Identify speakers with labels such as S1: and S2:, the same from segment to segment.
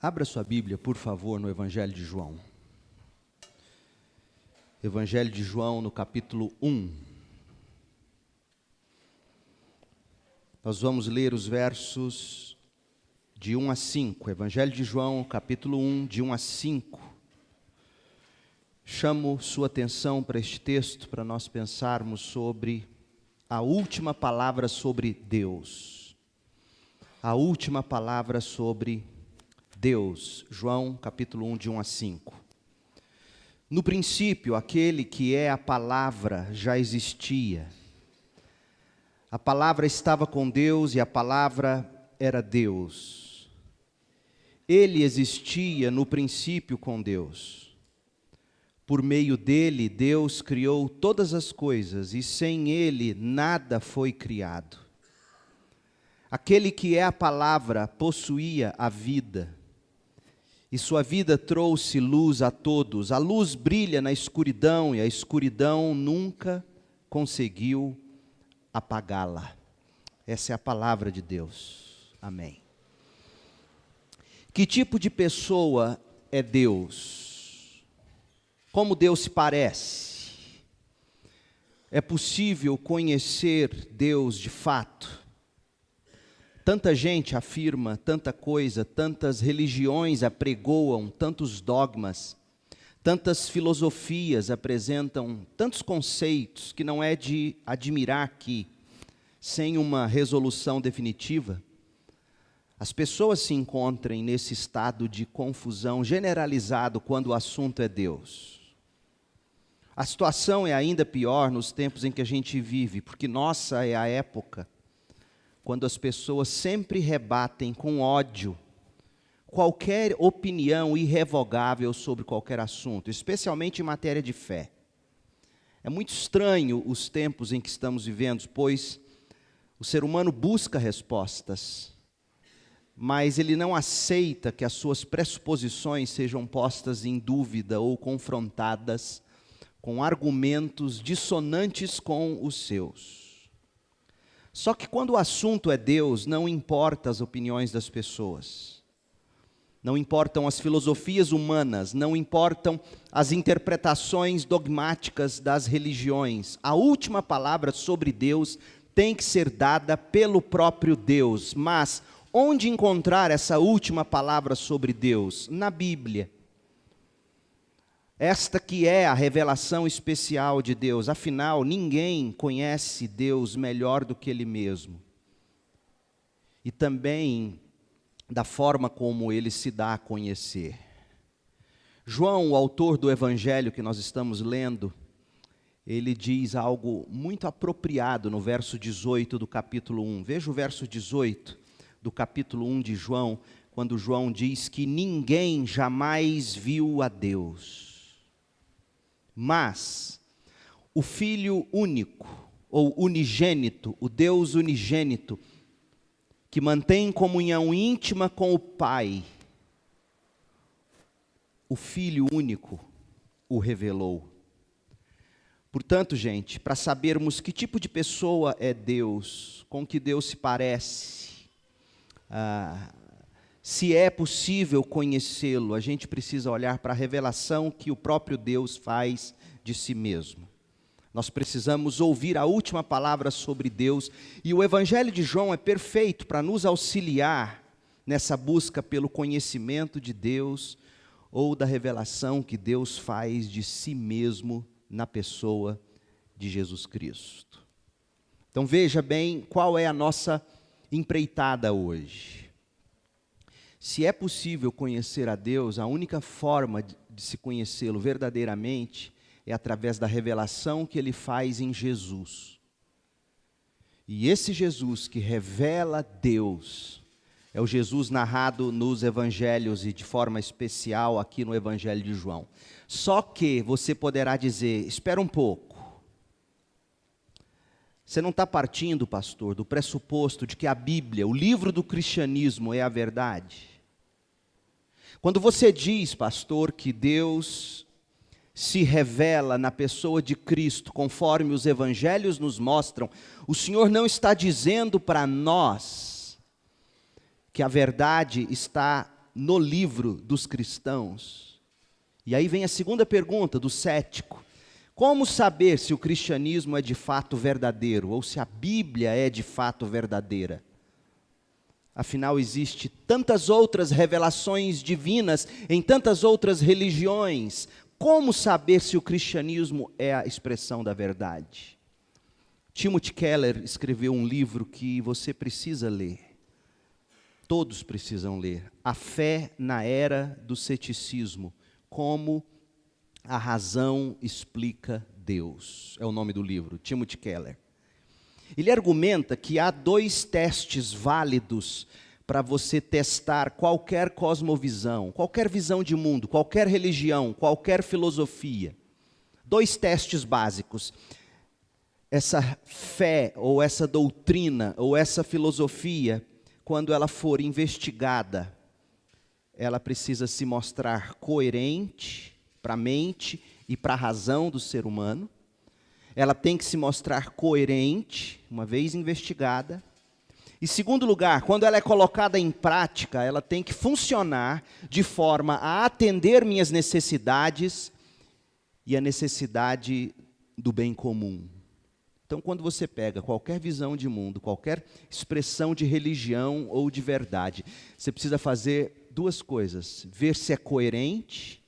S1: Abra sua Bíblia, por favor, no Evangelho de João. Evangelho de João, no capítulo 1. Nós vamos ler os versos de 1 a 5. Evangelho de João, capítulo 1, de 1 a 5. Chamo sua atenção para este texto, para nós pensarmos sobre a última palavra sobre Deus. A última palavra sobre Deus. João, capítulo 1, de 1 a 5. No princípio, aquele que é a palavra já existia. A palavra estava com Deus e a palavra era Deus. Ele existia no princípio com Deus. Por meio dele, Deus criou todas as coisas e sem ele nada foi criado. Aquele que é a palavra possuía a vida. E sua vida trouxe luz a todos. A luz brilha na escuridão e a escuridão nunca conseguiu apagá-la. Essa é a palavra de Deus. Amém. Que tipo de pessoa é Deus? Como Deus se parece? É possível conhecer Deus de fato? Tanta gente afirma tanta coisa, tantas religiões apregoam tantos dogmas, tantas filosofias apresentam tantos conceitos que não é de admirar que, sem uma resolução definitiva, as pessoas se encontrem nesse estado de confusão generalizado quando o assunto é Deus. A situação é ainda pior nos tempos em que a gente vive, porque nossa é a época quando as pessoas sempre rebatem com ódio qualquer opinião irrevogável sobre qualquer assunto, especialmente em matéria de fé. É muito estranho os tempos em que estamos vivendo, pois o ser humano busca respostas, mas ele não aceita que as suas pressuposições sejam postas em dúvida ou confrontadas com argumentos dissonantes com os seus. Só que quando o assunto é Deus, não importa as opiniões das pessoas, não importam as filosofias humanas, não importam as interpretações dogmáticas das religiões. A última palavra sobre Deus tem que ser dada pelo próprio Deus. Mas onde encontrar essa última palavra sobre Deus? Na Bíblia. Esta que é a revelação especial de Deus. Afinal, ninguém conhece Deus melhor do que Ele mesmo. E também da forma como Ele se dá a conhecer. João, o autor do Evangelho que nós estamos lendo, ele diz algo muito apropriado no verso 18 do capítulo 1. Veja o verso 18 do capítulo 1 de João, quando João diz que ninguém jamais viu a Deus. Mas o Filho único, ou unigênito, o Deus unigênito, que mantém comunhão íntima com o Pai, o Filho único o revelou. Portanto, gente, para sabermos que tipo de pessoa é Deus, com que Deus se parece, se é possível conhecê-lo, a gente precisa olhar para a revelação que o próprio Deus faz de si mesmo. Nós precisamos ouvir a última palavra sobre Deus, e o Evangelho de João é perfeito para nos auxiliar nessa busca pelo conhecimento de Deus, ou da revelação que Deus faz de si mesmo na pessoa de Jesus Cristo. Então veja bem qual é a nossa empreitada hoje. Se é possível conhecer a Deus, a única forma de se conhecê-lo verdadeiramente é através da revelação que Ele faz em Jesus. E esse Jesus que revela Deus é o Jesus narrado nos evangelhos e de forma especial aqui no Evangelho de João. Só que você poderá dizer, espera um pouco. Você não está partindo, pastor, do pressuposto de que a Bíblia, o livro do cristianismo, é a verdade? Quando você diz, pastor, que Deus se revela na pessoa de Cristo, conforme os evangelhos nos mostram, o Senhor não está dizendo para nós que a verdade está no livro dos cristãos. E aí vem a segunda pergunta do cético. Como saber se o cristianismo é de fato verdadeiro, ou se a Bíblia é de fato verdadeira? Afinal, existe tantas outras revelações divinas em tantas outras religiões. Como saber se o cristianismo é a expressão da verdade? Timothy Keller escreveu um livro que você precisa ler. Todos precisam ler. A Fé na Era do Ceticismo. Como a razão explica Deus. É o nome do livro, Timothy Keller. Ele argumenta que há 2 testes válidos para você testar qualquer cosmovisão, qualquer visão de mundo, qualquer religião, qualquer filosofia. 2 testes básicos. Essa fé, ou essa doutrina, ou essa filosofia, quando ela for investigada, ela precisa se mostrar coerente para a mente e para a razão do ser humano. Ela tem que se mostrar coerente, uma vez investigada. Em segundo lugar, quando ela é colocada em prática, ela tem que funcionar de forma a atender minhas necessidades e a necessidade do bem comum. Então, quando você pega qualquer visão de mundo, qualquer expressão de religião ou de verdade, você precisa fazer 2 coisas: ver se é coerente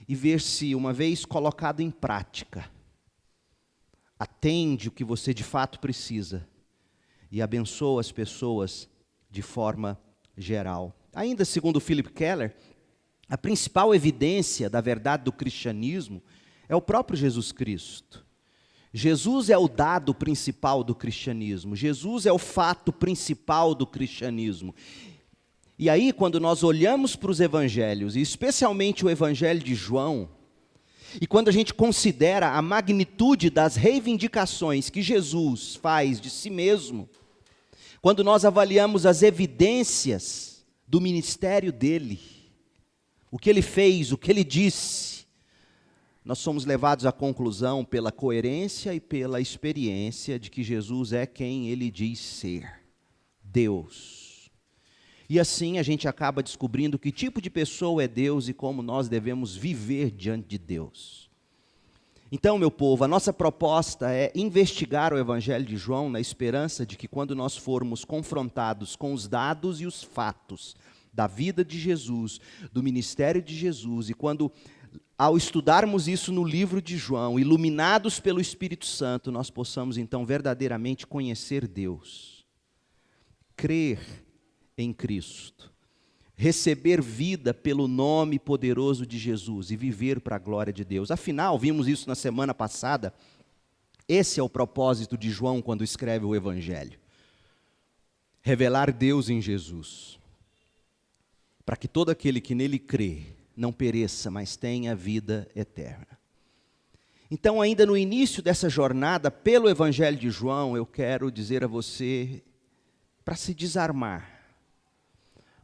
S1: e ver se, uma vez colocado em prática, atende o que você de fato precisa e abençoa as pessoas de forma geral. Ainda segundo Philip Keller, a principal evidência da verdade do cristianismo é o próprio Jesus Cristo. Jesus é o dado principal do cristianismo. Jesus é o fato principal do cristianismo. E aí, quando nós olhamos para os evangelhos, e especialmente o evangelho de João, e quando a gente considera a magnitude das reivindicações que Jesus faz de si mesmo, quando nós avaliamos as evidências do ministério dele, o que ele fez, o que ele disse, nós somos levados à conclusão pela coerência e pela experiência de que Jesus é quem ele diz ser, Deus. E assim a gente acaba descobrindo que tipo de pessoa é Deus e como nós devemos viver diante de Deus. Então, meu povo, a nossa proposta é investigar o Evangelho de João na esperança de que quando nós formos confrontados com os dados e os fatos da vida de Jesus, do ministério de Jesus, e quando, ao estudarmos isso no livro de João, iluminados pelo Espírito Santo, nós possamos então verdadeiramente conhecer Deus, crer em Cristo, receber vida pelo nome poderoso de Jesus e viver para a glória de Deus. Afinal, vimos isso na semana passada, esse é o propósito de João quando escreve o Evangelho. Revelar Deus em Jesus, para que todo aquele que nele crê não pereça, mas tenha vida eterna. Então, ainda no início dessa jornada, pelo Evangelho de João, eu quero dizer a você, para se desarmar,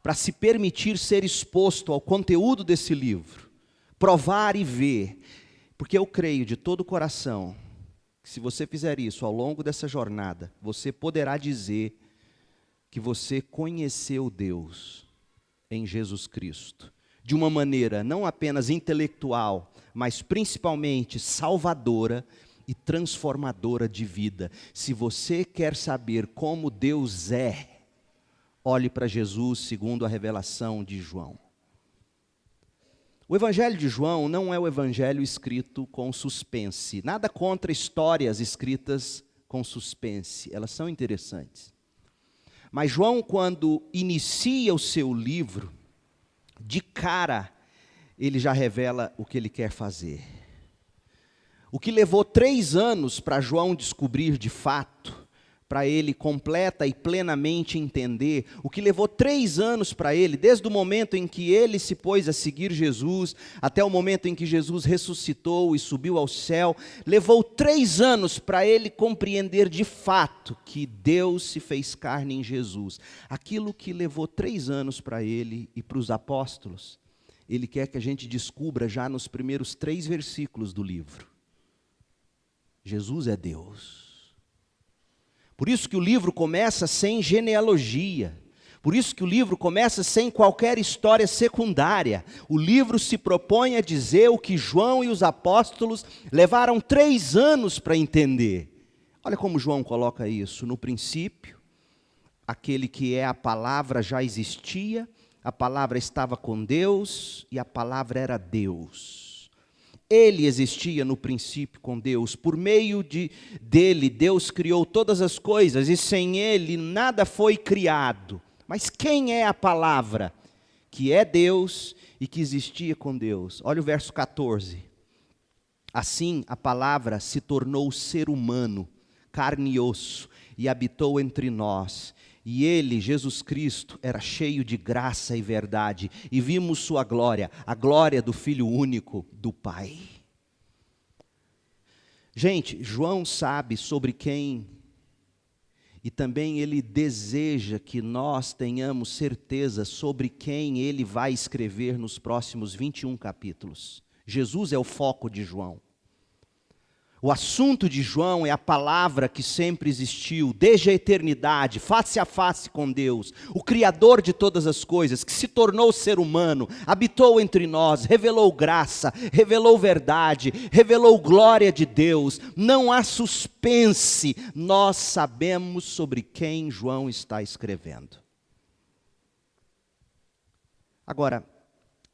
S1: para se permitir ser exposto ao conteúdo desse livro, provar e ver, porque eu creio de todo o coração, que se você fizer isso ao longo dessa jornada, você poderá dizer que você conheceu Deus em Jesus Cristo, de uma maneira não apenas intelectual, mas principalmente salvadora e transformadora de vida. Se você quer saber como Deus é, olhe para Jesus segundo a revelação de João. O Evangelho de João não é o Evangelho escrito com suspense. Nada contra histórias escritas com suspense, elas são interessantes. Mas João, quando inicia o seu livro, de cara, ele já revela o que ele quer fazer. O que levou 3 anos para João descobrir de fato, para ele completa e plenamente entender, o que levou 3 anos para ele, desde o momento em que ele se pôs a seguir Jesus, até o momento em que Jesus ressuscitou e subiu ao céu, levou 3 anos para ele compreender de fato que Deus se fez carne em Jesus. Aquilo que levou 3 anos para ele e para os apóstolos, ele quer que a gente descubra já nos primeiros 3 versículos do livro. Jesus é Deus. Por isso que o livro começa sem genealogia. Por isso que o livro começa sem qualquer história secundária. O livro se propõe a dizer o que João e os apóstolos levaram 3 anos para entender. Olha como João coloca isso. No princípio, aquele que é a palavra já existia, a palavra estava com Deus e a palavra era Deus. Ele existia no princípio com Deus. Por meio dele, Deus criou todas as coisas e sem ele nada foi criado. Mas quem é a palavra? Que é Deus e que existia com Deus. Olha o verso 14. Assim a palavra se tornou ser humano, carne e osso, e habitou entre nós. E ele, Jesus Cristo, era cheio de graça e verdade. E vimos sua glória, a glória do Filho único do Pai. Gente, João sabe sobre quem... E também ele deseja que nós tenhamos certeza sobre quem ele vai escrever nos próximos 21 capítulos. Jesus é o foco de João. O assunto de João é a palavra que sempre existiu, desde a eternidade, face a face com Deus, o Criador de todas as coisas, que se tornou ser humano, habitou entre nós, revelou graça, revelou verdade, revelou glória de Deus. Não há suspense, nós sabemos sobre quem João está escrevendo. Agora,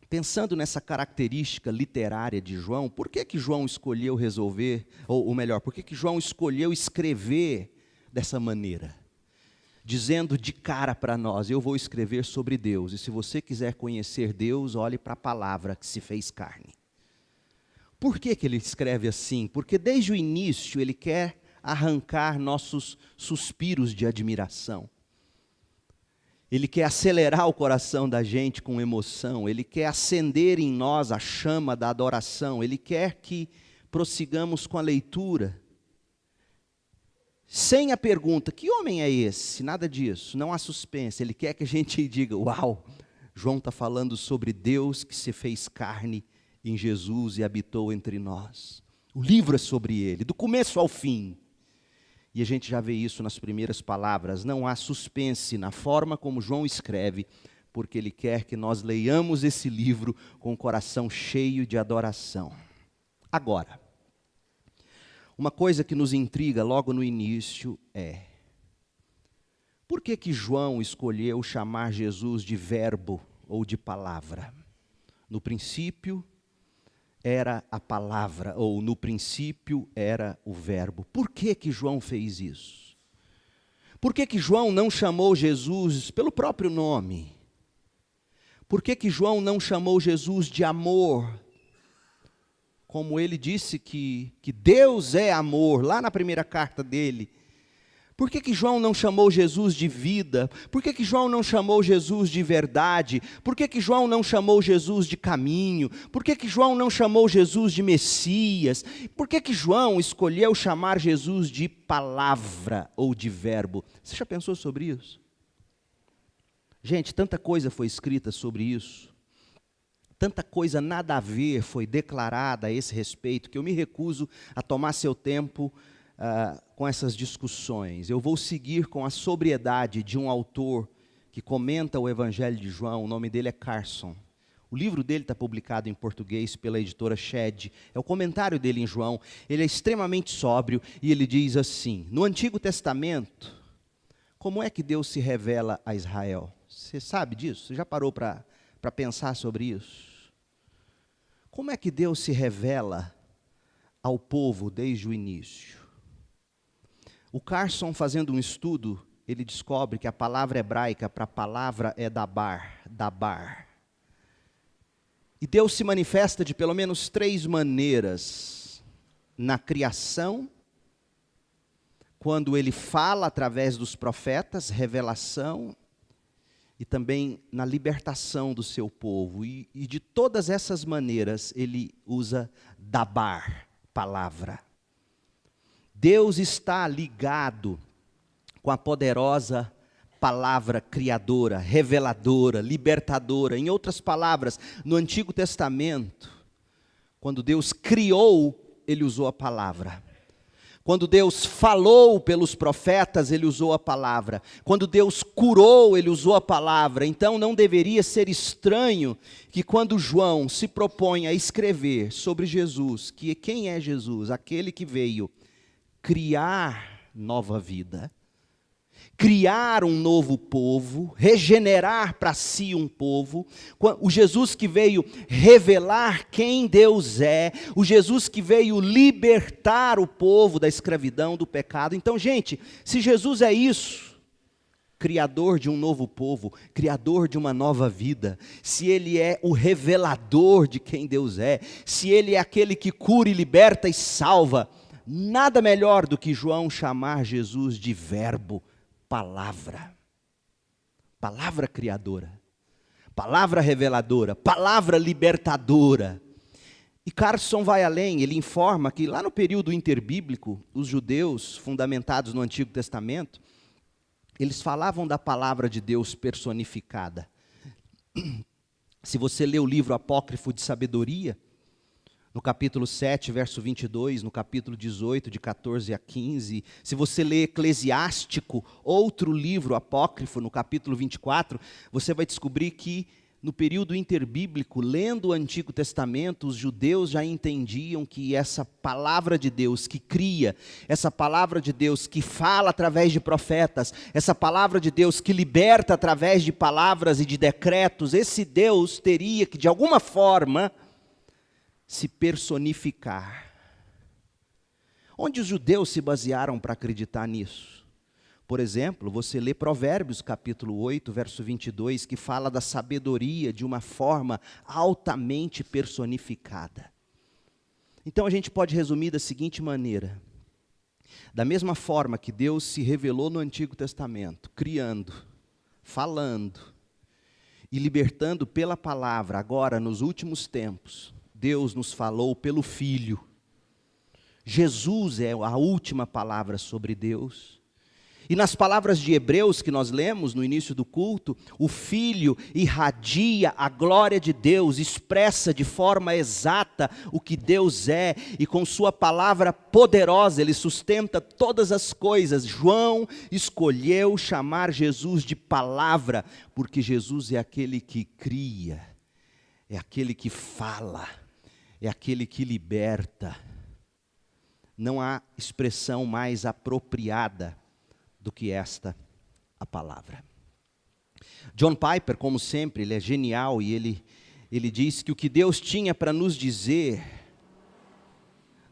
S1: pensando nessa característica literária de João, por que João escolheu resolver, ou melhor, por que João escolheu escrever dessa maneira? Dizendo de cara para nós, eu vou escrever sobre Deus, e se você quiser conhecer Deus, olhe para a palavra que se fez carne. Por que ele escreve assim? Porque desde o início ele quer arrancar nossos suspiros de admiração. Ele quer acelerar o coração da gente com emoção, ele quer acender em nós a chama da adoração, ele quer que prossigamos com a leitura, sem a pergunta, que homem é esse? Nada disso, não há suspense, ele quer que a gente diga, uau, João está falando sobre Deus que se fez carne em Jesus e habitou entre nós. O livro é sobre ele, do começo ao fim. E a gente já vê isso nas primeiras palavras, não há suspense na forma como João escreve, porque ele quer que nós leiamos esse livro com o coração cheio de adoração. Agora, uma coisa que nos intriga logo no início é, por que João escolheu chamar Jesus de verbo ou de palavra? No princípio era a palavra, ou no princípio era o verbo. Por que João fez isso? Por que João não chamou Jesus pelo próprio nome? Por que João não chamou Jesus de amor? Como ele disse que Deus é amor, lá na primeira carta dele. Por que João não chamou Jesus de vida? Por que João não chamou Jesus de verdade? Por que João não chamou Jesus de caminho? Por que João não chamou Jesus de Messias? Por que João escolheu chamar Jesus de palavra ou de verbo? Você já pensou sobre isso? Gente, tanta coisa foi escrita sobre isso. Tanta coisa nada a ver foi declarada a esse respeito, que eu me recuso a tomar seu tempo com essas discussões. Eu vou seguir com a sobriedade de um autor que comenta o Evangelho de João, o nome dele é Carson. O livro dele está publicado em português pela editora Shed, é o comentário dele em João. Ele é extremamente sóbrio e ele diz assim, no Antigo Testamento, como é que Deus se revela a Israel? Você sabe disso? Você já parou para pensar sobre isso? Como é que Deus se revela ao povo desde o início? O Carson, fazendo um estudo, ele descobre que a palavra hebraica para palavra é dabar. E Deus se manifesta de pelo menos 3 maneiras. Na criação, quando ele fala através dos profetas, revelação, e também na libertação do seu povo. E de todas essas maneiras, ele usa dabar, palavra. Deus está ligado com a poderosa palavra criadora, reveladora, libertadora. Em outras palavras, no Antigo Testamento, quando Deus criou, ele usou a palavra. Quando Deus falou pelos profetas, Ele usou a palavra. Quando Deus curou, Ele usou a palavra. Então não deveria ser estranho que quando João se propõe a escrever sobre Jesus, que quem é Jesus? Aquele que veio criar nova vida, criar um novo povo, regenerar para si um povo, o Jesus que veio revelar quem Deus é, o Jesus que veio libertar o povo da escravidão, do pecado. Então, gente, se Jesus é isso, criador de um novo povo, criador de uma nova vida, se Ele é o revelador de quem Deus é, se Ele é aquele que cura e liberta e salva, nada melhor do que João chamar Jesus de verbo, palavra, palavra criadora, palavra reveladora, palavra libertadora. E Carson vai além, ele informa que lá no período interbíblico, os judeus fundamentados no Antigo Testamento, eles falavam da palavra de Deus personificada. Se você lê o livro apócrifo de sabedoria, no capítulo 7, verso 22, no capítulo 18, de 14 a 15. Se você lê Eclesiástico, outro livro apócrifo, no capítulo 24, você vai descobrir que no período interbíblico, lendo o Antigo Testamento, os judeus já entendiam que essa palavra de Deus que cria, essa palavra de Deus que fala através de profetas, essa palavra de Deus que liberta através de palavras e de decretos, esse Deus teria que, de alguma forma, se personificar. Onde os judeus se basearam para acreditar nisso? Por exemplo, você lê Provérbios capítulo 8, verso 22, que fala da sabedoria de uma forma altamente personificada. Então a gente pode resumir da seguinte maneira: da mesma forma que Deus se revelou no Antigo Testamento, criando, falando e libertando pela palavra, agora nos últimos tempos, Deus nos falou pelo Filho. Jesus é a última palavra sobre Deus. E nas palavras de Hebreus que nós lemos no início do culto, o Filho irradia a glória de Deus, expressa de forma exata o que Deus é, e com sua palavra poderosa Ele sustenta todas as coisas. João escolheu chamar Jesus de palavra, porque Jesus é aquele que cria, é aquele que fala, é aquele que liberta. Não há expressão mais apropriada do que esta, a palavra. John Piper, como sempre, ele é genial e ele diz que o que Deus tinha para nos dizer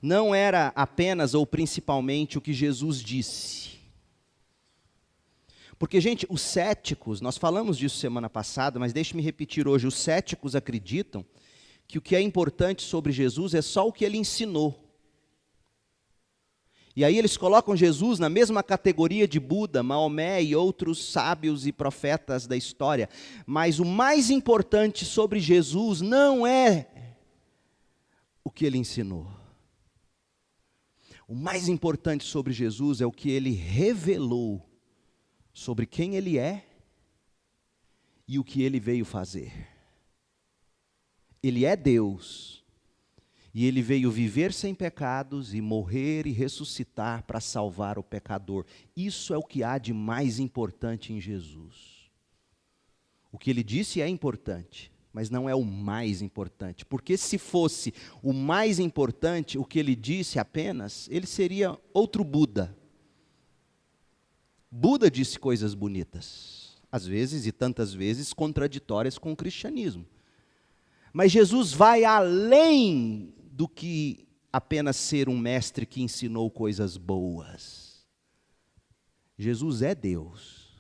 S1: não era apenas ou principalmente o que Jesus disse. Porque, gente, os céticos, nós falamos disso semana passada, mas deixe-me repetir hoje, os céticos acreditam que o que é importante sobre Jesus é só o que ele ensinou. E aí eles colocam Jesus na mesma categoria de Buda, Maomé e outros sábios e profetas da história. Mas o mais importante sobre Jesus não é o que ele ensinou. O mais importante sobre Jesus é o que ele revelou sobre quem ele é e o que ele veio fazer. Ele é Deus. E Ele veio viver sem pecados e morrer e ressuscitar para salvar o pecador. Isso é o que há de mais importante em Jesus. O que Ele disse é importante, mas não é o mais importante. Porque se fosse o mais importante, o que Ele disse apenas, Ele seria outro Buda. Buda disse coisas bonitas, às vezes e tantas vezes contraditórias com o cristianismo. Mas Jesus vai além do que apenas ser um mestre que ensinou coisas boas. Jesus é Deus.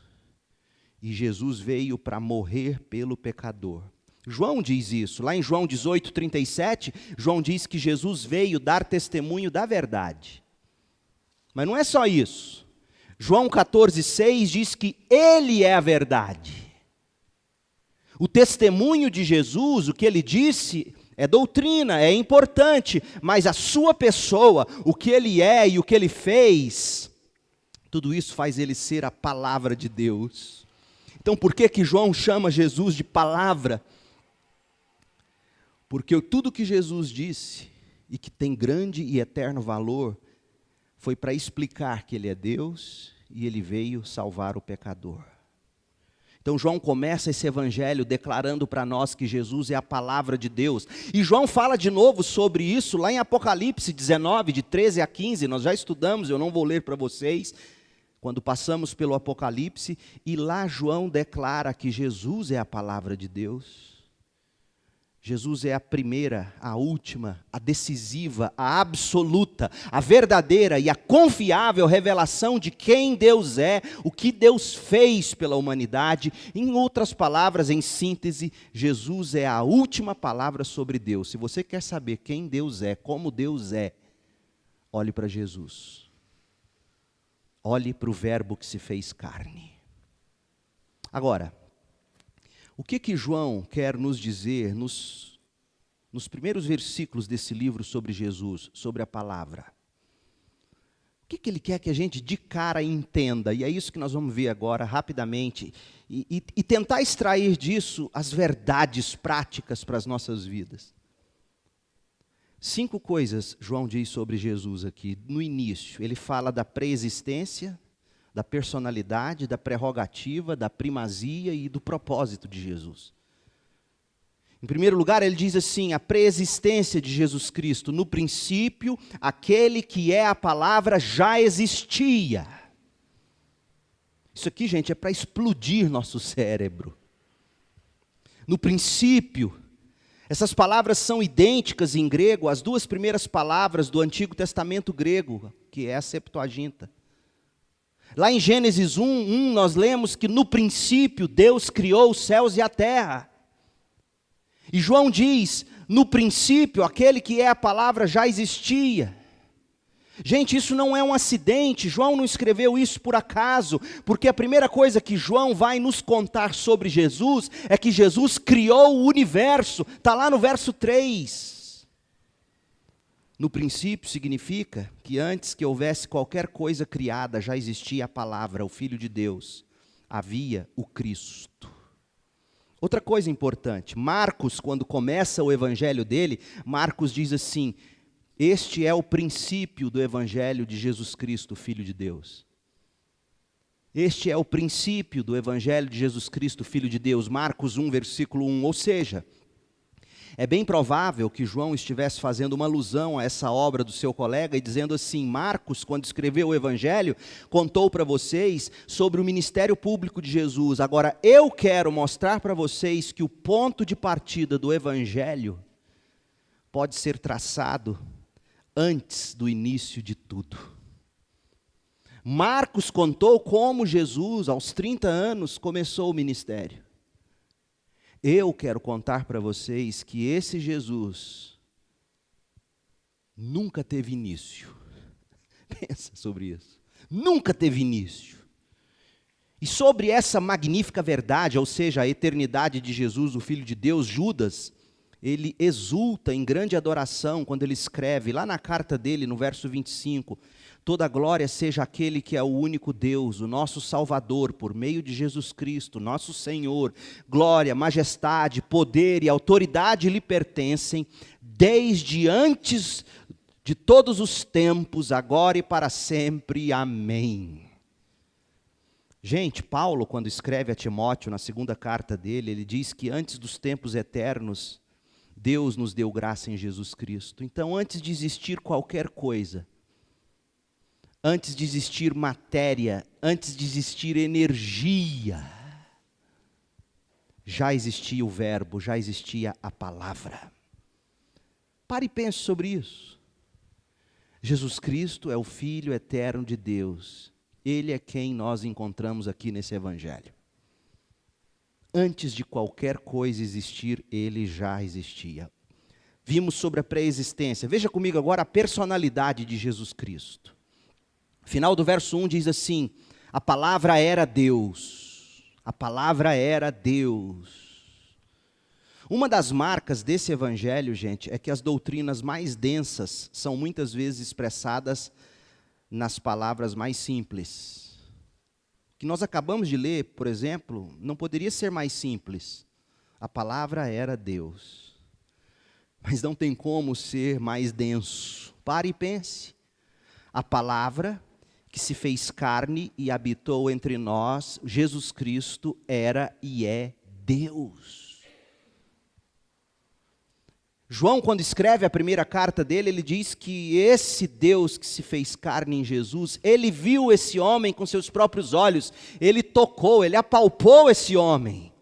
S1: E Jesus veio para morrer pelo pecador. João diz isso. Lá em João 18, 37, João diz que Jesus veio dar testemunho da verdade. Mas não é só isso. João 14, 6 diz que Ele é a verdade. O testemunho de Jesus, o que Ele disse, é doutrina, é importante, mas a sua pessoa, o que Ele é e o que Ele fez, tudo isso faz Ele ser a palavra de Deus. Então por que João chama Jesus de palavra? Porque tudo que Jesus disse, e que tem grande e eterno valor, foi para explicar que Ele é Deus e Ele veio salvar o pecador. Então João começa esse evangelho declarando para nós que Jesus é a palavra de Deus. E João fala de novo sobre isso lá em Apocalipse 19, de 13 a 15. Nós já estudamos, eu não vou ler para vocês, quando passamos pelo Apocalipse. E lá João declara que Jesus é a palavra de Deus. Jesus é a primeira, a última, a decisiva, a absoluta, a verdadeira e a confiável revelação de quem Deus é, o que Deus fez pela humanidade. Em outras palavras, em síntese, Jesus é a última palavra sobre Deus. Se você quer saber quem Deus é, como Deus é, olhe para Jesus. Olhe para o Verbo que se fez carne. Agora, o que João quer nos dizer nos primeiros versículos desse livro sobre Jesus, sobre a palavra? O que ele quer que a gente de cara entenda? E é isso que nós vamos ver agora rapidamente. E tentar extrair disso as verdades práticas para as nossas vidas. 5 coisas João diz sobre Jesus aqui. No início, ele fala da pré-existência, da personalidade, da prerrogativa, da primazia e do propósito de Jesus. Em primeiro lugar, ele diz assim, a pré-existência de Jesus Cristo. No princípio, aquele que é a palavra já existia. Isso aqui, gente, é para explodir nosso cérebro. No princípio, essas palavras são idênticas em grego às 2 primeiras palavras do Antigo Testamento grego, que é a Septuaginta. Lá em Gênesis 1, nós lemos que no princípio Deus criou os céus e a terra. E João diz, no princípio, aquele que é a palavra já existia. Gente, isso não é um acidente, João não escreveu isso por acaso, porque a primeira coisa que João vai nos contar sobre Jesus é que Jesus criou o universo, está lá no verso 3. No princípio significa que antes que houvesse qualquer coisa criada, já existia a palavra, o Filho de Deus. Havia o Cristo. Outra coisa importante, Marcos, quando começa o evangelho dele, Marcos diz assim, este é o princípio do evangelho de Jesus Cristo, Filho de Deus. Este é o princípio do evangelho de Jesus Cristo, Filho de Deus. Marcos 1, versículo 1, ou seja, é bem provável que João estivesse fazendo uma alusão a essa obra do seu colega e dizendo assim, Marcos, quando escreveu o Evangelho, contou para vocês sobre o ministério público de Jesus. Agora, eu quero mostrar para vocês que o ponto de partida do Evangelho pode ser traçado antes do início de tudo. Marcos contou como Jesus, aos 30 anos, começou o ministério. Eu quero contar para vocês que esse Jesus nunca teve início. Pensa sobre isso. Nunca teve início. E sobre essa magnífica verdade, ou seja, a eternidade de Jesus, o Filho de Deus, Judas, ele exulta em grande adoração quando ele escreve, lá na carta dele, no verso 25, toda glória seja aquele que é o único Deus, o nosso Salvador, por meio de Jesus Cristo, nosso Senhor. Glória, majestade, poder e autoridade lhe pertencem, desde antes de todos os tempos, agora e para sempre. Amém. Gente, Paulo, quando escreve a Timóteo, na segunda carta dele, ele diz que antes dos tempos eternos, Deus nos deu graça em Jesus Cristo. Então, antes de existir qualquer coisa, antes de existir matéria, antes de existir energia, já existia o verbo, já existia a palavra. Pare e pense sobre isso. Jesus Cristo é o Filho eterno de Deus. Ele é quem nós encontramos aqui nesse Evangelho. Antes de qualquer coisa existir, Ele já existia. Vimos sobre a pré-existência. Veja comigo agora a personalidade de Jesus Cristo. Final do verso 1 diz assim, a palavra era Deus. A palavra era Deus. Uma das marcas desse evangelho, gente, é que as doutrinas mais densas são muitas vezes expressadas nas palavras mais simples. O que nós acabamos de ler, por exemplo, não poderia ser mais simples. A palavra era Deus. Mas não tem como ser mais denso. Pare e pense. A palavra que se fez carne e habitou entre nós, Jesus Cristo era e é Deus. João, quando escreve a primeira carta dele, ele diz que esse Deus que se fez carne em Jesus, ele viu esse homem com seus próprios olhos, ele tocou, ele apalpou esse homem.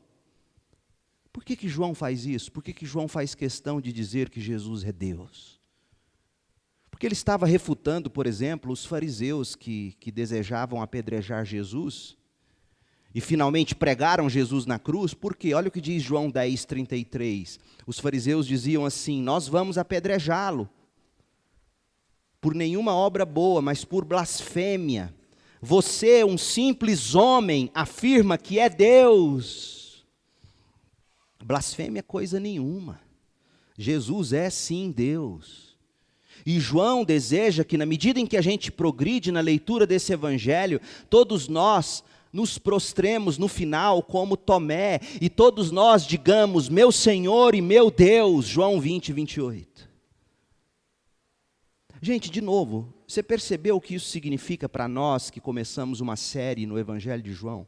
S1: Por que João faz isso? Por que João faz questão de dizer que Jesus é Deus? Porque ele estava refutando, por exemplo, os fariseus que desejavam apedrejar Jesus, e finalmente pregaram Jesus na cruz, porque olha o que diz João 10:33. Os fariseus diziam assim: nós vamos apedrejá-lo, por nenhuma obra boa, mas por blasfêmia. Você, um simples homem, afirma que é Deus. Blasfêmia é coisa nenhuma. Jesus é sim Deus. E João deseja que, na medida em que a gente progride na leitura desse evangelho, todos nós nos prostremos no final como Tomé, e todos nós digamos, meu Senhor e meu Deus, João 20:28. Gente, de novo, você percebeu o que isso significa para nós que começamos uma série no Evangelho de João?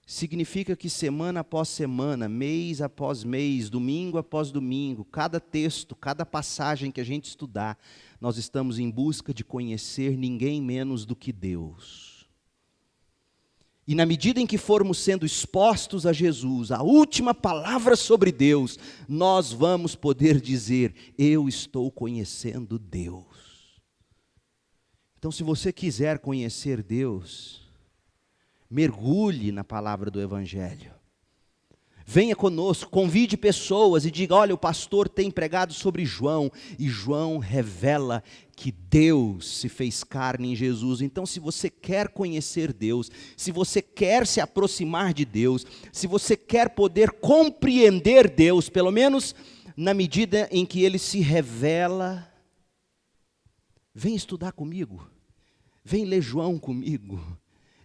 S1: Significa que semana após semana, mês após mês, domingo após domingo, cada texto, cada passagem que a gente estudar, nós estamos em busca de conhecer ninguém menos do que Deus. E na medida em que formos sendo expostos a Jesus, a última palavra sobre Deus, nós vamos poder dizer, eu estou conhecendo Deus. Então, se você quiser conhecer Deus, mergulhe na palavra do Evangelho. Venha conosco, convide pessoas e diga, olha, o pastor tem pregado sobre João, e João revela que Deus se fez carne em Jesus. Então, se você quer conhecer Deus, se você quer se aproximar de Deus, se você quer poder compreender Deus, pelo menos na medida em que Ele se revela, vem estudar comigo, vem ler João comigo,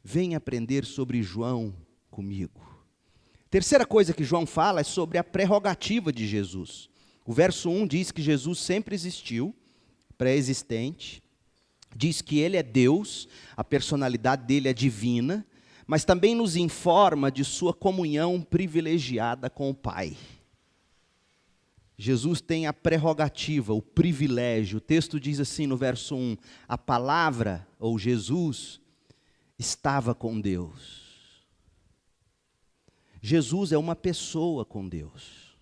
S1: vem aprender sobre João comigo. Terceira coisa que João fala é sobre a prerrogativa de Jesus. O verso 1 diz que Jesus sempre existiu, pré-existente. Diz que Ele é Deus, a personalidade dele é divina, mas também nos informa de sua comunhão privilegiada com o Pai. Jesus tem a prerrogativa, o privilégio. O texto diz assim no verso 1, a palavra, ou Jesus, estava com Deus. Jesus é uma pessoa com Deus.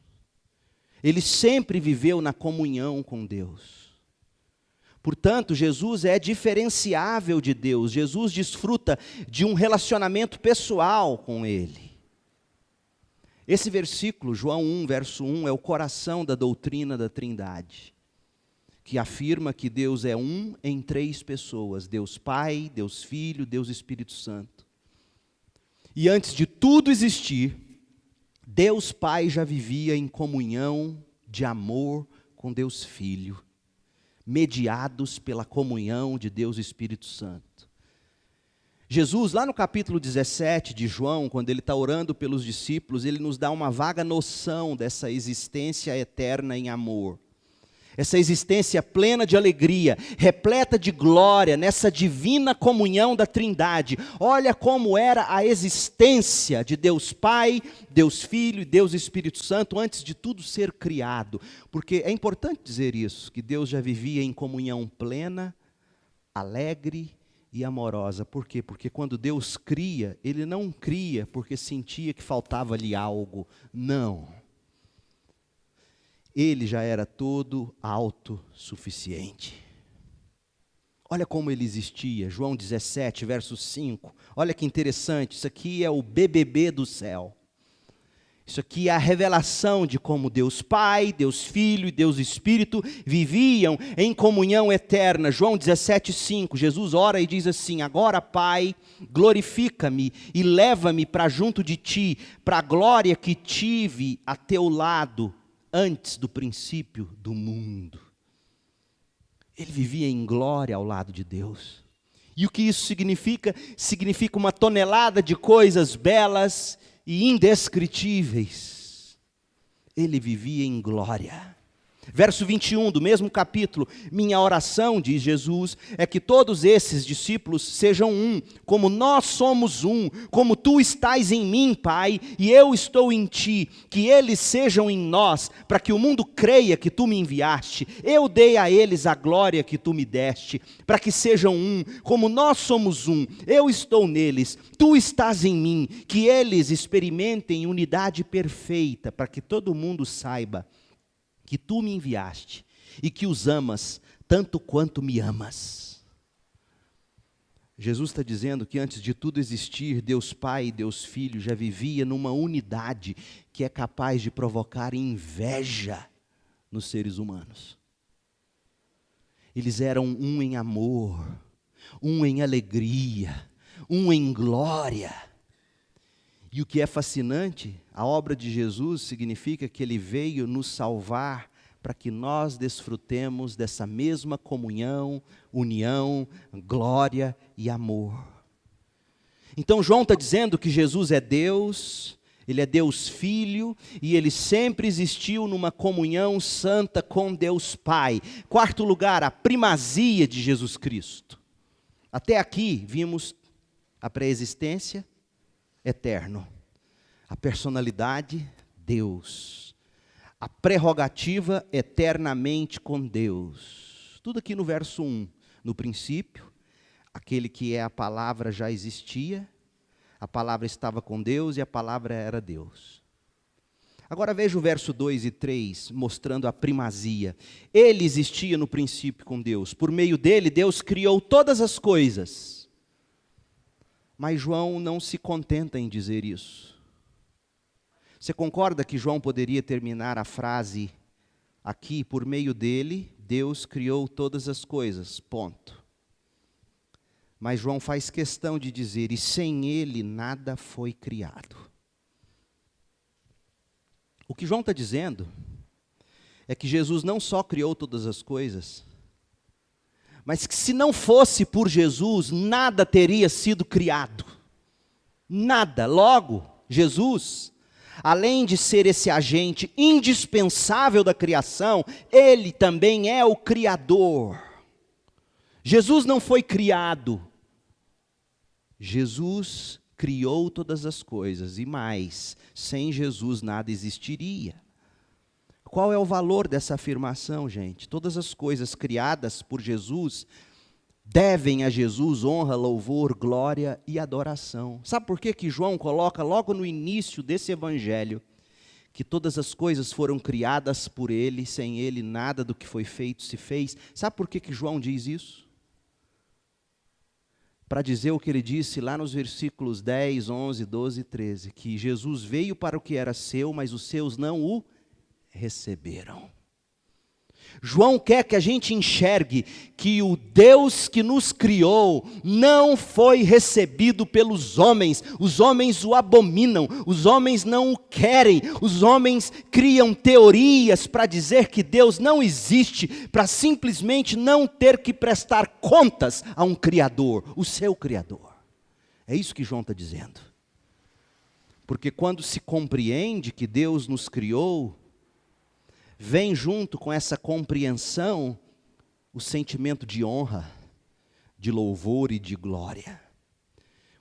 S1: Ele sempre viveu na comunhão com Deus. Portanto, Jesus é diferenciável de Deus. Jesus desfruta de um relacionamento pessoal com Ele. Esse versículo, João 1, verso 1, é o coração da doutrina da Trindade, que afirma que Deus é um em três pessoas, Deus Pai, Deus Filho, Deus Espírito Santo. E antes de tudo existir, Deus Pai já vivia em comunhão de amor com Deus Filho, mediados pela comunhão de Deus Espírito Santo. Jesus, lá no capítulo 17 de João, quando ele está orando pelos discípulos, ele nos dá uma vaga noção dessa existência eterna em amor. Essa existência plena de alegria, repleta de glória, nessa divina comunhão da Trindade. Olha como era a existência de Deus Pai, Deus Filho e Deus Espírito Santo antes de tudo ser criado. Porque é importante dizer isso, que Deus já vivia em comunhão plena, alegre e amorosa. Por quê? Porque quando Deus cria, Ele não cria porque sentia que faltava-lhe algo. Não. Ele já era todo autossuficiente. Olha como ele existia, João 17, verso 5. Olha que interessante, isso aqui é o BBB do céu. Isso aqui é a revelação de como Deus Pai, Deus Filho e Deus Espírito viviam em comunhão eterna. João 17, 5, Jesus ora e diz assim, agora Pai, glorifica-me e leva-me para junto de Ti, para a glória que tive a Teu lado, antes do princípio do mundo. Ele vivia em glória ao lado de Deus. E o que isso significa? Significa uma tonelada de coisas belas e indescritíveis. Ele vivia em glória. Verso 21 do mesmo capítulo: minha oração, diz Jesus, é que todos esses discípulos sejam um, como nós somos um, como tu estás em mim, Pai, e eu estou em ti, que eles sejam em nós, para que o mundo creia que tu me enviaste. Eu dei a eles a glória que tu me deste, para que sejam um, como nós somos um, eu estou neles, tu estás em mim, que eles experimentem unidade perfeita, para que todo mundo saiba que tu me enviaste e que os amas tanto quanto me amas. Jesus está dizendo que antes de tudo existir, Deus Pai e Deus Filho já vivia numa unidade que é capaz de provocar inveja nos seres humanos. Eles eram um em amor, um em alegria, um em glória. E o que é fascinante, a obra de Jesus significa que Ele veio nos salvar para que nós desfrutemos dessa mesma comunhão, união, glória e amor. Então João está dizendo que Jesus é Deus, Ele é Deus Filho, e Ele sempre existiu numa comunhão santa com Deus Pai. Quarto lugar, a primazia de Jesus Cristo. Até aqui vimos a pré-existência, eterno. A personalidade, Deus. A prerrogativa, eternamente com Deus. Tudo aqui no verso 1. No princípio, aquele que é a palavra já existia, a palavra estava com Deus e a palavra era Deus. Agora veja o verso 2 e 3, mostrando a primazia. Ele existia no princípio com Deus. Por meio dele, Deus criou todas as coisas. Mas João não se contenta em dizer isso. Você concorda que João poderia terminar a frase aqui, por meio dele, Deus criou todas as coisas, ponto. Mas João faz questão de dizer, e sem ele nada foi criado. O que João está dizendo é que Jesus não só criou todas as coisas, mas que se não fosse por Jesus, nada teria sido criado. Nada. Logo, Jesus, além de ser esse agente indispensável da criação, Ele também é o Criador. Jesus não foi criado. Jesus criou todas as coisas, e mais, sem Jesus nada existiria. Qual é o valor dessa afirmação, gente? Todas as coisas criadas por Jesus devem a Jesus honra, louvor, glória e adoração. Sabe por que João coloca logo no início desse evangelho que todas as coisas foram criadas por Ele, sem Ele nada do que foi feito se fez? Sabe por que João diz isso? Para dizer o que ele disse lá nos versículos 10, 11, 12 e 13, que Jesus veio para o que era seu, mas os seus não o receberam. João quer que a gente enxergue que o Deus que nos criou não foi recebido pelos homens. Os homens o abominam, os homens não o querem, os homens criam teorias para dizer que Deus não existe, para simplesmente não ter que prestar contas a um Criador, o seu Criador. É isso que João está dizendo. Porque quando se compreende que Deus nos criou, vem junto com essa compreensão o sentimento de honra, de louvor e de glória.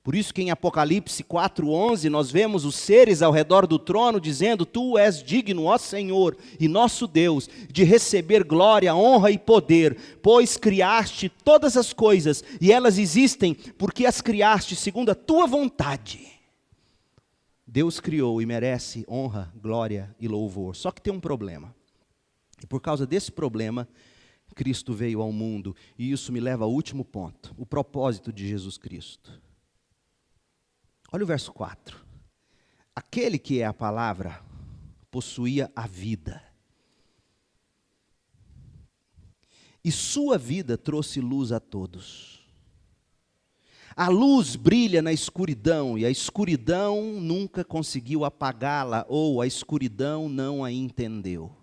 S1: Por isso que em Apocalipse 4:11 nós vemos os seres ao redor do trono dizendo: Tu és digno, ó Senhor e nosso Deus, de receber glória, honra e poder, pois criaste todas as coisas e elas existem porque as criaste segundo a tua vontade. Deus criou e merece honra, glória e louvor. Só que tem um problema. E por causa desse problema, Cristo veio ao mundo. E isso me leva ao último ponto, o propósito de Jesus Cristo. Olha o verso 4. Aquele que é a palavra possuía a vida. E sua vida trouxe luz a todos. A luz brilha na escuridão, e a escuridão nunca conseguiu apagá-la, ou a escuridão não a entendeu.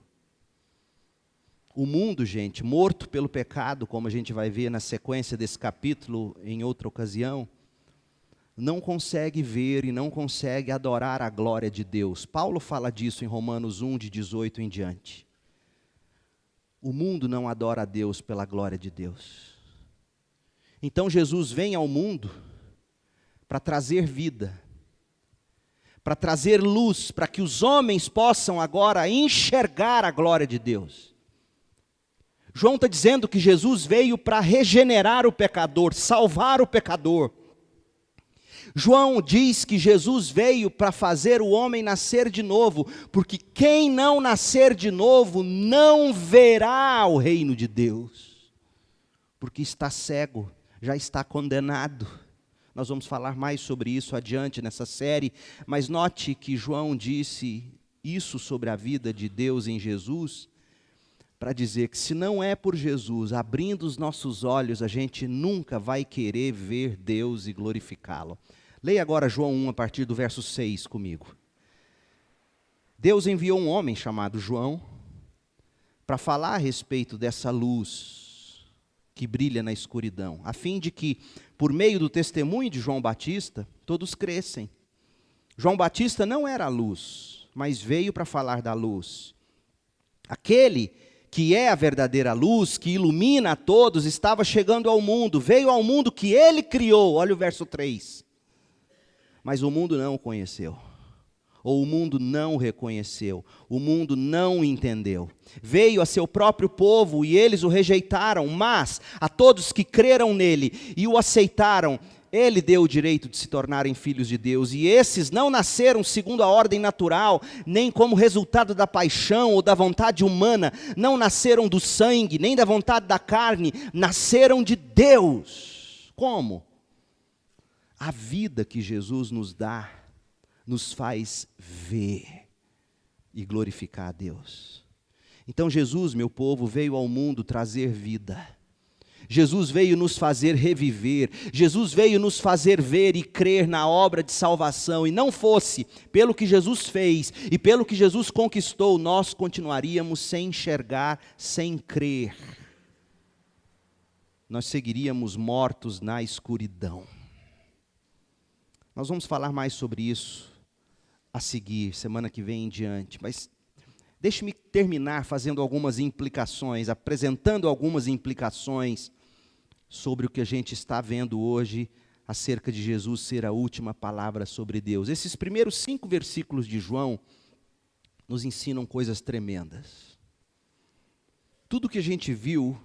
S1: O mundo, gente, morto pelo pecado, como a gente vai ver na sequência desse capítulo em outra ocasião, não consegue ver e não consegue adorar a glória de Deus. Paulo fala disso em Romanos 1, de 18 em diante. o mundo não adora a Deus pela glória de Deus. Então Jesus vem ao mundo para trazer vida, para trazer luz, para que os homens possam agora enxergar a glória de Deus. João está dizendo que Jesus veio para regenerar o pecador, salvar o pecador. João diz que Jesus veio para fazer o homem nascer de novo, porque quem não nascer de novo não verá o reino de Deus, porque está cego, já está condenado. Nós vamos falar mais sobre isso adiante nessa série, mas note que João disse isso sobre a vida de Deus em Jesus, para dizer que se não é por Jesus abrindo os nossos olhos, a gente nunca vai querer ver Deus e glorificá-lo. Leia agora João 1, a partir do verso 6 comigo. Deus enviou um homem chamado João para falar a respeito dessa luz que brilha na escuridão, a fim de que, por meio do testemunho de João Batista, todos crescem. João Batista não era a luz, mas veio para falar da luz. Aquele que é a verdadeira luz, que ilumina a todos, estava chegando ao mundo, veio ao mundo que ele criou, olha o verso 3. Mas o mundo não o conheceu, ou o mundo não o reconheceu, o mundo não o entendeu. Veio a seu próprio povo e eles o rejeitaram, mas a todos que creram nele e o aceitaram, ele deu o direito de se tornarem filhos de Deus. E esses não nasceram segundo a ordem natural, nem como resultado da paixão ou da vontade humana, não nasceram do sangue, nem da vontade da carne, nasceram de Deus. Como? A vida que Jesus nos dá, nos faz ver e glorificar a Deus. Então Jesus, meu povo, veio ao mundo trazer vida. Jesus veio nos fazer reviver, Jesus veio nos fazer ver e crer na obra de salvação, e não fosse pelo que Jesus fez e pelo que Jesus conquistou, nós continuaríamos sem enxergar, sem crer. Nós seguiríamos mortos na escuridão. Nós vamos falar mais sobre isso a seguir, semana que vem em diante, mas deixe-me terminar fazendo algumas implicações, apresentando algumas implicações sobre o que a gente está vendo hoje acerca de Jesus ser a última palavra sobre Deus. Esses primeiros 5 versículos de João nos ensinam coisas tremendas. Tudo que a gente viu,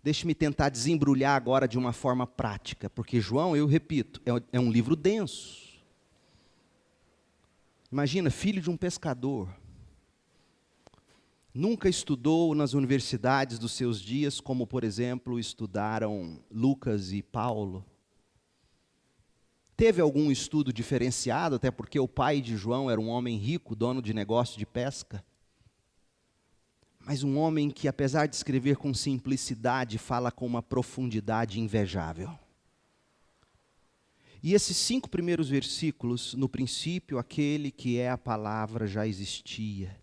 S1: deixe-me tentar desembrulhar agora de uma forma prática, porque João, eu repito, é um livro denso. Imagina, filho de um pescador, nunca estudou nas universidades dos seus dias, como, por exemplo, estudaram Lucas e Paulo. Teve algum estudo diferenciado, até porque o pai de João era um homem rico, dono de negócio de pesca. Mas um homem que, apesar de escrever com simplicidade, fala com uma profundidade invejável. E esses 5 primeiros versículos, no princípio, aquele que é a palavra já existia.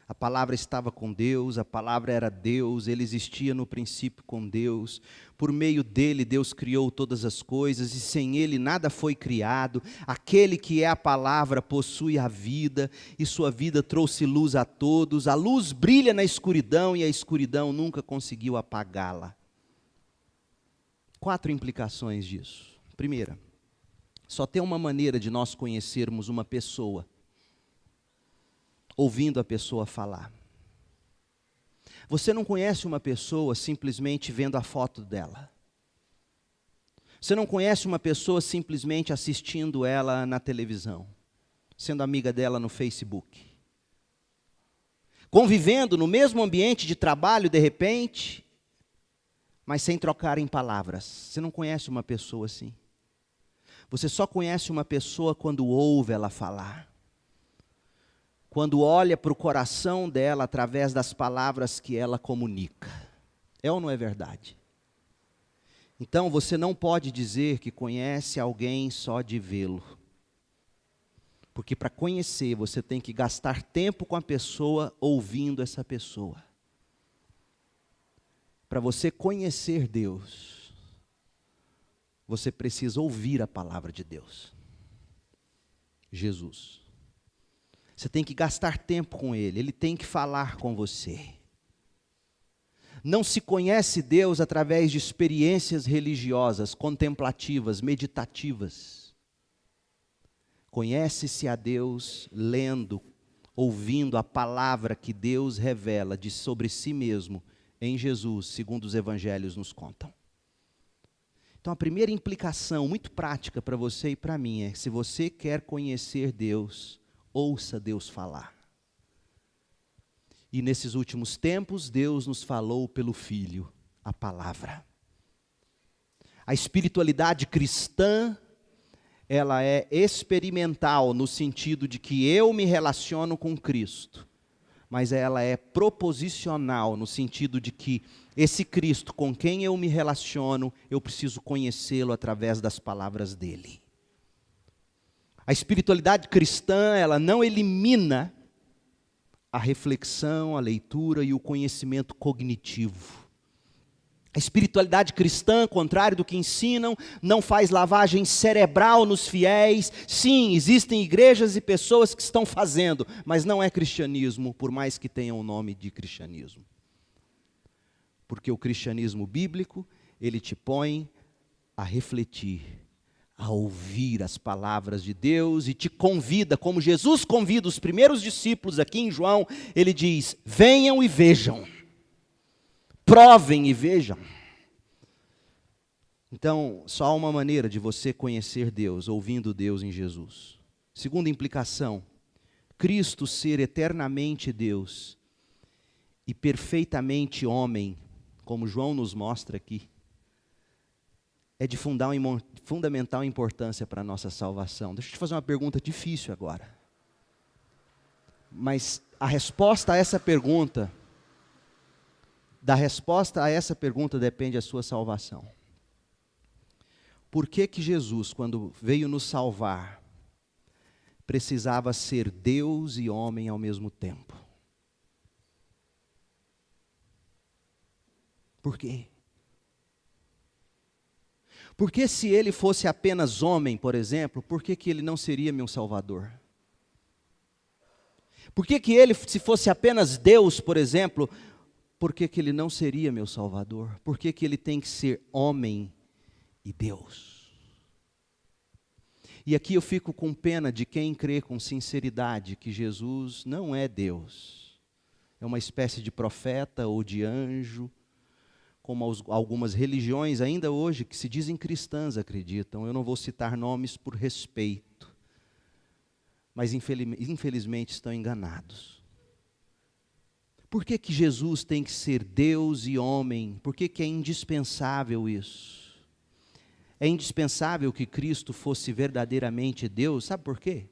S1: A palavra estava com Deus, a palavra era Deus, ele existia no princípio com Deus. Por meio dele, Deus criou todas as coisas, e sem ele nada foi criado. Aquele que é a palavra possui a vida, e sua vida trouxe luz a todos. A luz brilha na escuridão, e a escuridão nunca conseguiu apagá-la. 4 implicações disso. Primeira, só tem uma maneira de nós conhecermos uma pessoa: ouvindo a pessoa falar. Você não conhece uma pessoa simplesmente vendo a foto dela. Você não conhece uma pessoa simplesmente assistindo ela na televisão, sendo amiga dela no Facebook, convivendo no mesmo ambiente de trabalho de repente, mas sem trocarem palavras. Você não conhece uma pessoa assim. Você só conhece uma pessoa quando ouve ela falar. Quando olha para o coração dela através das palavras que ela comunica. É ou não é verdade? Então você não pode dizer que conhece alguém só de vê-lo. Porque para conhecer você tem que gastar tempo com a pessoa, ouvindo essa pessoa. Para você conhecer Deus, você precisa ouvir a palavra de Deus. Jesus. Você tem que gastar tempo com Ele, Ele tem que falar com você. Não se conhece Deus através de experiências religiosas, contemplativas, meditativas. Conhece-se a Deus lendo, ouvindo a palavra que Deus revela sobre si mesmo em Jesus, segundo os evangelhos nos contam. Então a primeira implicação muito prática para você e para mim é: se você quer conhecer Deus, ouça Deus falar. E nesses últimos tempos, Deus nos falou pelo Filho, a palavra. A espiritualidade cristã, ela é experimental no sentido de que eu me relaciono com Cristo, mas ela é proposicional no sentido de que esse Cristo com quem eu me relaciono, eu preciso conhecê-lo através das palavras dele. A espiritualidade cristã, ela não elimina a reflexão, a leitura e o conhecimento cognitivo. A espiritualidade cristã, ao contrário do que ensinam, não faz lavagem cerebral nos fiéis. Sim, existem igrejas e pessoas que estão fazendo, mas não é cristianismo, por mais que tenham o nome de cristianismo. Porque o cristianismo bíblico, ele te põe a refletir, a ouvir as palavras de Deus e te convida, como Jesus convida os primeiros discípulos aqui em João, ele diz: venham e vejam. Provem e vejam. Então, só há uma maneira de você conhecer Deus, ouvindo Deus em Jesus. Segunda implicação, Cristo ser eternamente Deus e perfeitamente homem, como João nos mostra aqui, é de fundamental importância para a nossa salvação. Deixa eu te fazer uma pergunta difícil agora. Mas a resposta a essa pergunta, da resposta a essa pergunta depende a sua salvação. Por que que Jesus, quando veio nos salvar, precisava ser Deus e homem ao mesmo tempo? Por quê? Porque se ele fosse apenas homem, por exemplo, por que que ele não seria meu Salvador? Por que que ele, se fosse apenas Deus, por exemplo, por que que ele não seria meu Salvador? Por que que ele tem que ser homem e Deus? E aqui eu fico com pena de quem crê com sinceridade que Jesus não é Deus. É uma espécie de profeta ou de anjo, como algumas religiões ainda hoje que se dizem cristãs acreditam. Eu não vou citar nomes por respeito, mas infelizmente estão enganados. Por que que Jesus tem que ser Deus e homem? Por que que é indispensável isso? É indispensável que Cristo fosse verdadeiramente Deus, sabe por quê?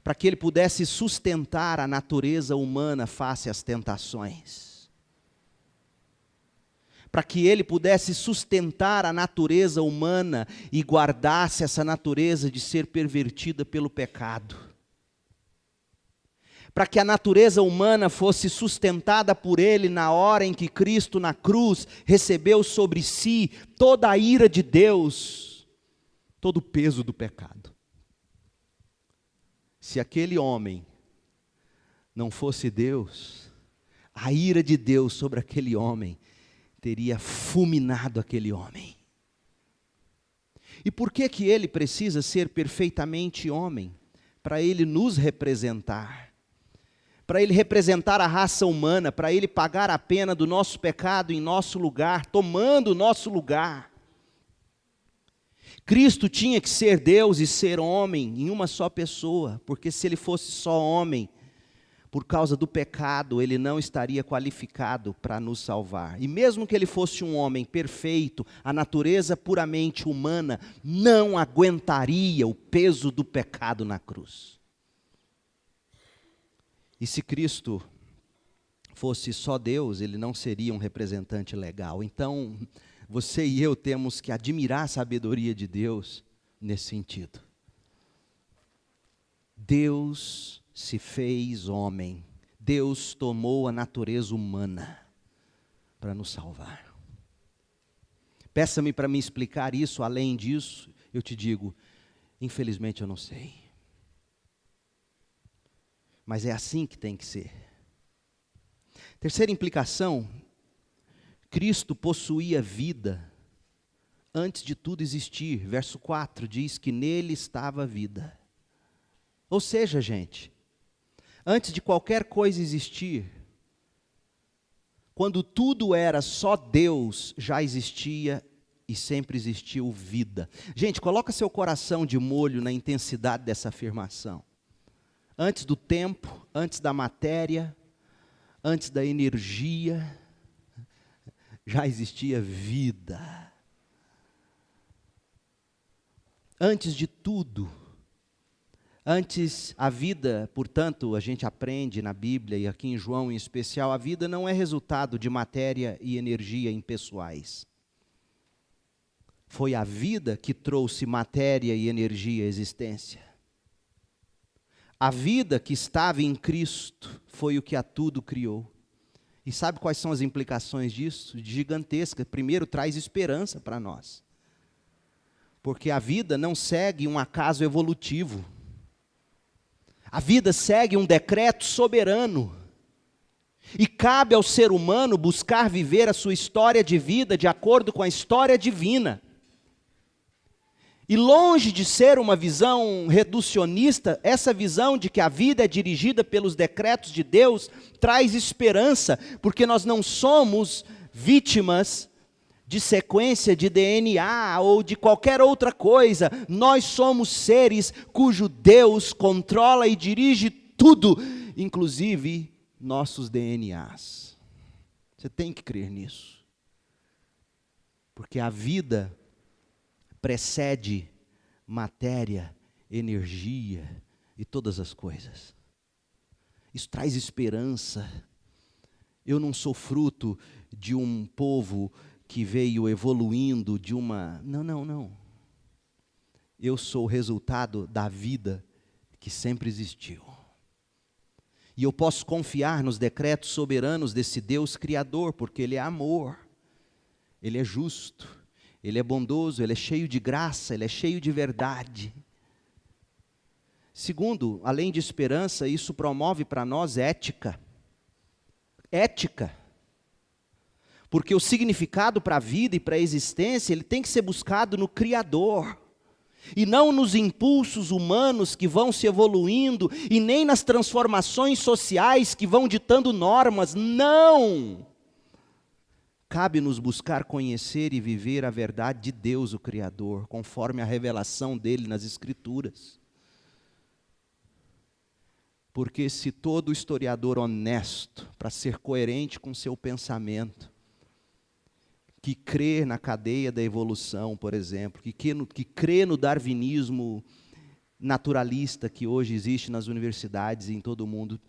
S1: Para que ele pudesse sustentar a natureza humana face às tentações. Para que ele pudesse sustentar a natureza humana e guardasse essa natureza de ser pervertida pelo pecado. Para que a natureza humana fosse sustentada por ele na hora em que Cristo na cruz recebeu sobre si toda a ira de Deus, todo o peso do pecado. Se aquele homem não fosse Deus, a ira de Deus sobre aquele homem teria fulminado aquele homem. E por que que ele precisa ser perfeitamente homem? Para ele nos representar. Para ele representar a raça humana, para ele pagar a pena do nosso pecado em nosso lugar, tomando o nosso lugar. Cristo tinha que ser Deus e ser homem em uma só pessoa, porque se ele fosse só homem, por causa do pecado, ele não estaria qualificado para nos salvar. E mesmo que ele fosse um homem perfeito, a natureza puramente humana não aguentaria o peso do pecado na cruz. E se Cristo fosse só Deus, ele não seria um representante legal. Então, você e eu temos que admirar a sabedoria de Deus nesse sentido. Deus se fez homem. Deus tomou a natureza humana para nos salvar. Peça-me para me explicar isso, além disso, eu te digo, infelizmente eu não sei. Mas é assim que tem que ser. Terceira implicação, Cristo possuía vida antes de tudo existir. Verso 4 diz que nele estava a vida. Ou seja, gente, antes de qualquer coisa existir, quando tudo era só Deus, já existia e sempre existiu vida. Gente, coloca seu coração de molho na intensidade dessa afirmação. Antes do tempo, antes da matéria, antes da energia, já existia vida. Antes de tudo, antes a vida, portanto, a gente aprende na Bíblia e aqui em João em especial, a vida não é resultado de matéria e energia impessoais. Foi a vida que trouxe matéria e energia à existência. A vida que estava em Cristo foi o que a tudo criou. E sabe quais são as implicações disso? Gigantescas. Primeiro, traz esperança para nós. Porque a vida não segue um acaso evolutivo. A vida segue um decreto soberano. E cabe ao ser humano buscar viver a sua história de vida de acordo com a história divina. E longe de ser uma visão reducionista, essa visão de que a vida é dirigida pelos decretos de Deus traz esperança, porque nós não somos vítimas de sequência de DNA ou de qualquer outra coisa. Nós somos seres cujo Deus controla e dirige tudo, inclusive nossos DNAs. Você tem que crer nisso. Porque a vida precede matéria, energia e todas as coisas. Isso traz esperança. Eu não sou fruto de um povo que veio evoluindo de uma... Não. Eu sou o resultado da vida que sempre existiu. E eu posso confiar nos decretos soberanos desse Deus Criador, porque Ele é amor, Ele é justo, Ele é bondoso, Ele é cheio de graça, Ele é cheio de verdade. Segundo, além de esperança, isso promove para nós ética. Ética. Porque o significado para a vida e para a existência, ele tem que ser buscado no Criador. E não nos impulsos humanos que vão se evoluindo, e nem nas transformações sociais que vão ditando normas. Não! Cabe-nos buscar conhecer e viver a verdade de Deus, o Criador, conforme a revelação dele nas Escrituras. Porque se todo historiador honesto, para ser coerente com seu pensamento, que crê na cadeia da evolução, por exemplo, que crê no darwinismo naturalista que hoje existe nas universidades e em todo o mundo,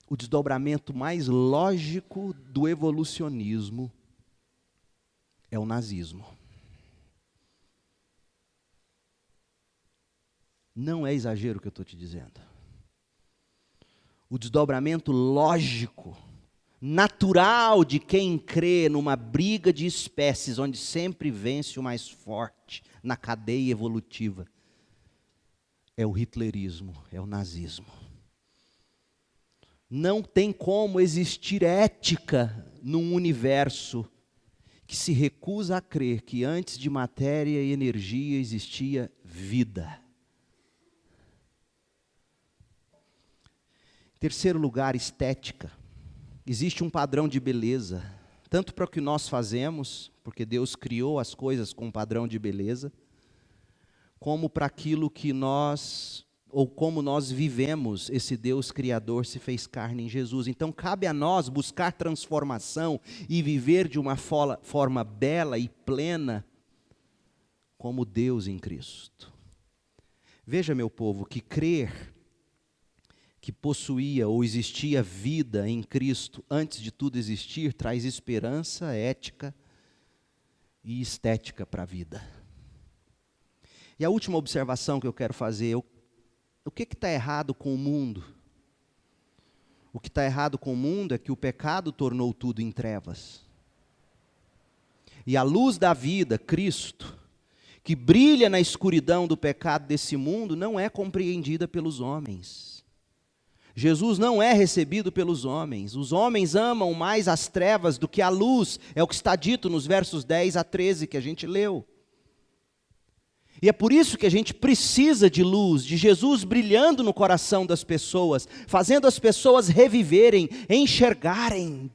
S1: o desdobramento mais lógico do evolucionismo é o nazismo. Não é exagero o que eu estou te dizendo. O desdobramento lógico, natural de quem crê numa briga de espécies, onde sempre vence o mais forte na cadeia evolutiva, é o hitlerismo, é o nazismo. Não tem como existir ética num universo que se recusa a crer que antes de matéria e energia existia vida. Em terceiro lugar, estética. Existe um padrão de beleza, tanto para o que nós fazemos, porque Deus criou as coisas com um padrão de beleza, como para aquilo que nós, ou como nós vivemos, esse Deus Criador se fez carne em Jesus. Então cabe a nós buscar transformação e viver de uma forma bela e plena, como Deus em Cristo. Veja, meu povo, que crer que possuía ou existia vida em Cristo antes de tudo existir, traz esperança, ética e estética para a vida. E a última observação que eu quero fazer, o que está errado com o mundo? O que está errado com o mundo é que o pecado tornou tudo em trevas. E a luz da vida, Cristo, que brilha na escuridão do pecado desse mundo, não é compreendida pelos homens. Jesus não é recebido pelos homens. Os homens amam mais as trevas do que a luz. É o que está dito nos versos 10 a 13 que a gente leu. E é por isso que a gente precisa de luz, de Jesus brilhando no coração das pessoas, fazendo as pessoas reviverem, enxergarem.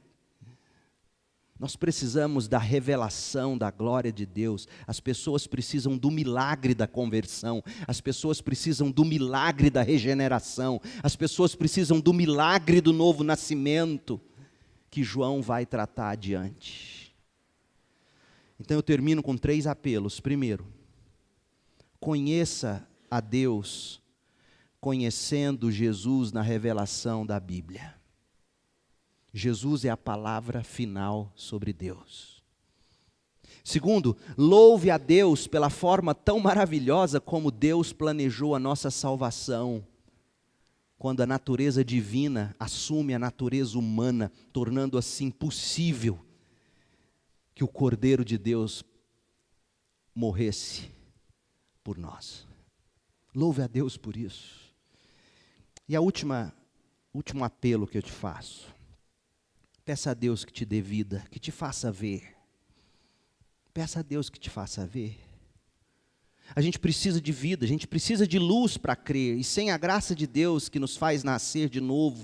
S1: Nós precisamos da revelação da glória de Deus. As pessoas precisam do milagre da conversão. As pessoas precisam do milagre da regeneração. As pessoas precisam do milagre do novo nascimento, que João vai tratar adiante. Então eu termino com 3 apelos. Primeiro, conheça a Deus, conhecendo Jesus na revelação da Bíblia. Jesus é a palavra final sobre Deus. Segundo, louve a Deus pela forma tão maravilhosa como Deus planejou a nossa salvação, quando a natureza divina assume a natureza humana, tornando assim possível que o Cordeiro de Deus morresse por nós. Louve a Deus por isso. E último apelo que eu te faço. Peça a Deus que te dê vida, que te faça ver. Peça a Deus que te faça ver. A gente precisa de vida, a gente precisa de luz para crer. E sem a graça de Deus que nos faz nascer de novo,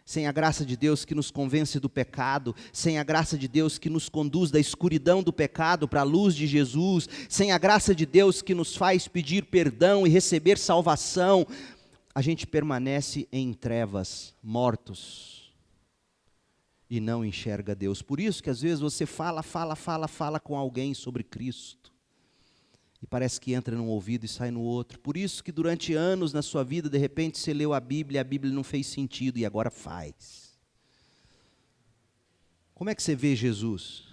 S1: sem a graça de Deus que nos convence do pecado, sem a graça de Deus que nos conduz da escuridão do pecado para a luz de Jesus, sem a graça de Deus que nos faz pedir perdão e receber salvação, a gente permanece em trevas, mortos, e não enxerga Deus. Por isso que às vezes você fala com alguém sobre Cristo, e parece que entra num ouvido e sai no outro. Por isso que durante anos na sua vida, de repente você leu a Bíblia não fez sentido, e agora faz. Como é que você vê Jesus?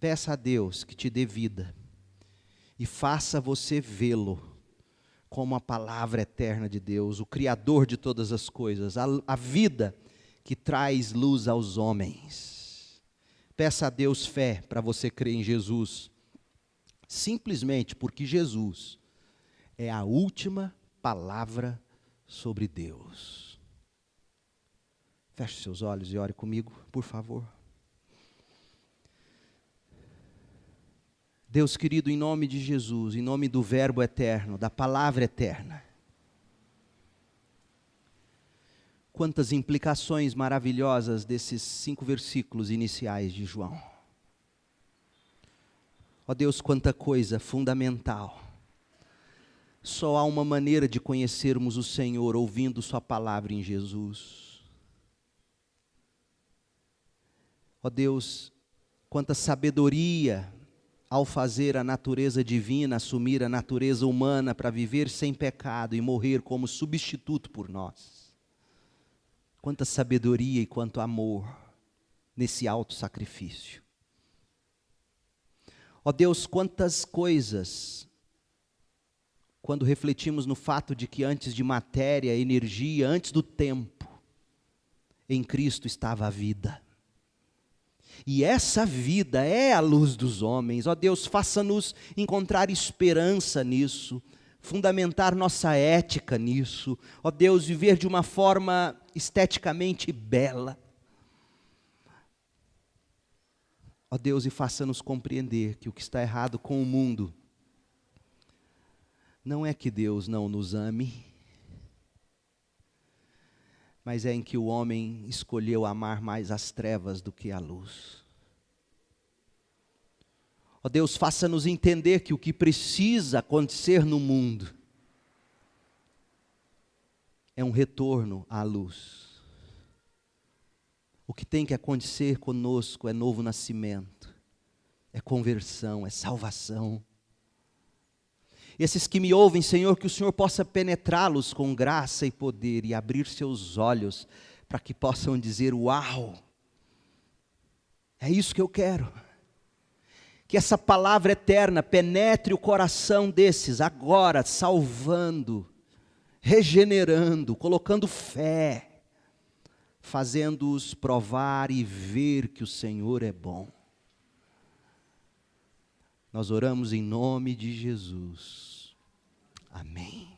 S1: Peça a Deus que te dê vida, e faça você vê-lo como a palavra eterna de Deus, o Criador de todas as coisas, a vida que traz luz aos homens. Peça a Deus fé para você crer em Jesus, simplesmente porque Jesus é a última palavra sobre Deus. Feche seus olhos e ore comigo, por favor. Deus querido, em nome de Jesus, em nome do Verbo eterno, da palavra eterna, quantas implicações maravilhosas desses 5 versículos iniciais de João. Ó Deus, quanta coisa fundamental. Só há uma maneira de conhecermos o Senhor, ouvindo sua palavra em Jesus. Ó Deus, quanta sabedoria ao fazer a natureza divina assumir a natureza humana para viver sem pecado e morrer como substituto por nós. Quanta sabedoria e quanto amor nesse alto sacrifício. Ó Deus, quantas coisas, quando refletimos no fato de que antes de matéria, energia, antes do tempo, em Cristo estava a vida. E essa vida é a luz dos homens. Ó Deus, faça-nos encontrar esperança nisso, fundamentar nossa ética nisso. Ó Deus, viver de uma forma esteticamente bela. Ó Deus, e faça-nos compreender que o que está errado com o mundo não é que Deus não nos ame, mas é em que o homem escolheu amar mais as trevas do que a luz. Ó Deus, faça-nos entender que o que precisa acontecer no mundo é um retorno à luz. O que tem que acontecer conosco é novo nascimento, é conversão, é salvação. Esses que me ouvem, Senhor, que o Senhor possa penetrá-los com graça e poder e abrir seus olhos para que possam dizer: uau, é isso que eu quero. Que essa palavra eterna penetre o coração desses agora, salvando, regenerando, colocando fé, fazendo-os provar e ver que o Senhor é bom. Nós oramos em nome de Jesus. Amém.